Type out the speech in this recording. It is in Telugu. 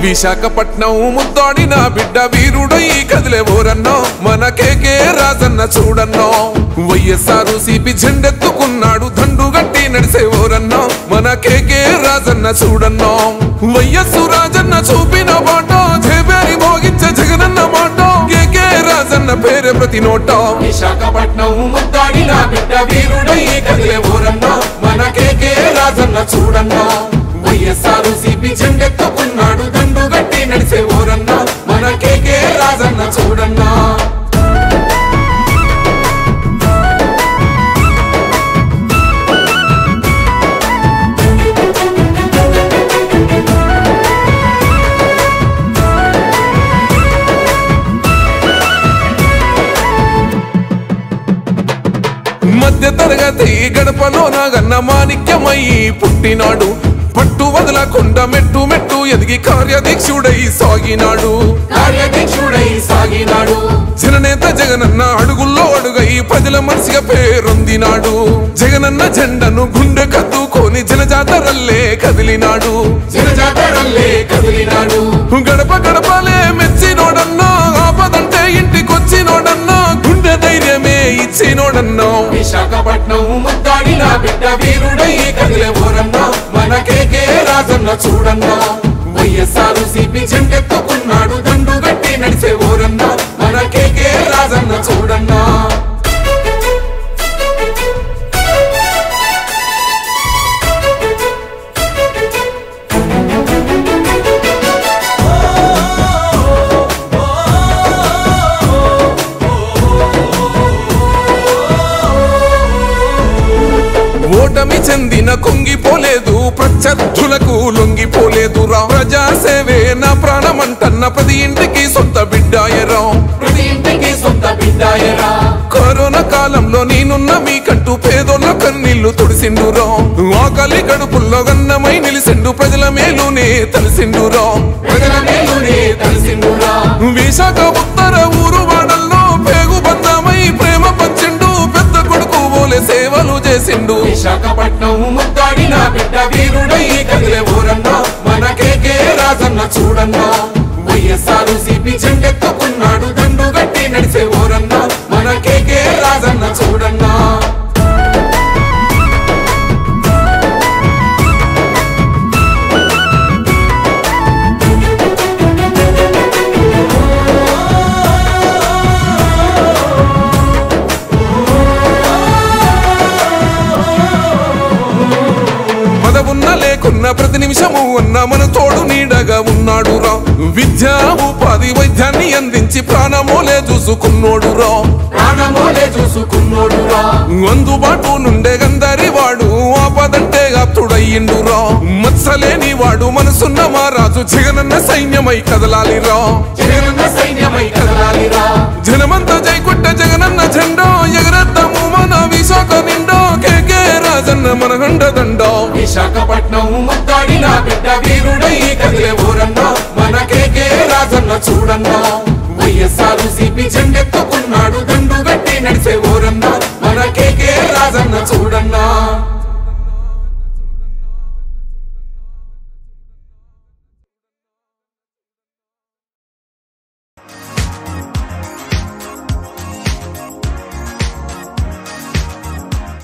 విశాఖపట్నం ముద్దాడిన బిడ్డ వీరుడై కదిలే ఓరన్నో మన కేకే రాజన్న చూడన్నో వైఎస్ఆర్ సిపి జెండెత్తుకున్నాడు దండుగట్టి నడిసే ఓరన్నో మన కేకే రాజన్న చూడన్నో వైఎస్ రాజన్న చూపిన మాట జేబేరి మోగించే జగనన్న మాట కేకే రాజన్న పేరే ప్రతి నోట విశాఖపట్నం ముద్దాడిన బిడ్డ వీరుడై కదిలే ఓరన్నో మన కేకే రాజన్న చూడన్నో వైఎస్ఆర్ సిపి జెండెత్తుకున్నాడు దండుగట్టి నడిసే ఓరన్నో మన కేకే రాజన్న చూడన్నో మధ్య తరగతి గడపలోన గన్న మాణిక్యమై పుట్టినాడు పట్టు వదలకుండా మెట్టు మెట్టు ఎదిగి కార్యదీక్షుడై సాగినాడు జననేత జగనన్న అడుగుల్లో అడుగై ప్రజల మనసుగా పేరొందినాడు జగనన్న జెండను గుండె కత్తుకొని జనజాతరల్లే కదిలినాడు గడప గడపలే మెచ్చినోడన్నా ఆపదంటే ఇంటికొచ్చినోడన్నా గుండె ధైర్యమే ఇచ్చినోడన్నా విశాఖపట్నం ముద్దాడిన బిడ్డ వీరుడై కదిలే ఓరన్నో మన కేకే రాజన్న చూడన్నో వైఎస్ఆర్ సిపి జెండెత్తుకున్నాడు దండుగట్టి నడిసే ఓరన్నో మన కేకే రాజన్న చూడన్నో ఓటమి చెందిన కుంగిపోలేదు ప్రత్యర్థులకు లొంగిపోలేదు రా ప్రజా సేవే నా ప్రాణమంటన్న ప్రతి ఇంటికి సొంత బిడ్డాయరా కరోనా కాలంలో నేనున్న మీకంటూ పేదోళ్ళ కన్నీళ్లు తుడిసిండురా ఆకలి గడుపుల్లో గన్నమై నిలిసిండు ప్రజల మేలునే తలిసిండురా విశాఖ ఉత్తర ఊరు వాడల్లో పేగు బంధమై ప్రేమ పంచిండు పెద్ద కొడుకు బోలే సేవలు చేసిండు విశాఖపట్నం ముద్దాడిన బిడ్డ వీరుడై కదిలే ఓరన్నో మన కేకే రాజన్న చూడన్నో వైఎస్ఆర్ సిపి జెండెత్తుకున్నాడు దండుగట్టి నడిసే ఓరన్నో మన కేకే రాజన్న చూడన్నో లేకున్న ప్రతి నిమిషము ఉన్న మన తోడు నీడగా ఉన్నాడు రా విద్యా ఉపాధి వైద్యాన్ని అందించి ప్రాణమోలే చూసుకున్నోడు రా అందుబాటు నుండే గందరి వాడు ఆపదంటే ఆప్తుడయ్యిండు రా మత్సలేని వాడు మనసున్న మహారాజు జగనన్న సైన్యమై కదలాలిరా జనమంతా జైకొట్ట జగనన్న జెండా ఎగరేద్దాము మన విశాఖ నిండా కేకే రాజన్న మన హండదండా విశాఖపట్నం ముద్దాడిన బిడ్డ వీరుడై కదిలే ఓరన్నో మన కేకే రాజన్న చూడన్నో వైఎస్ఆర్ సిపి జెండెత్తుకున్నాడు దండుగట్టి నడిసే ఓరన్నో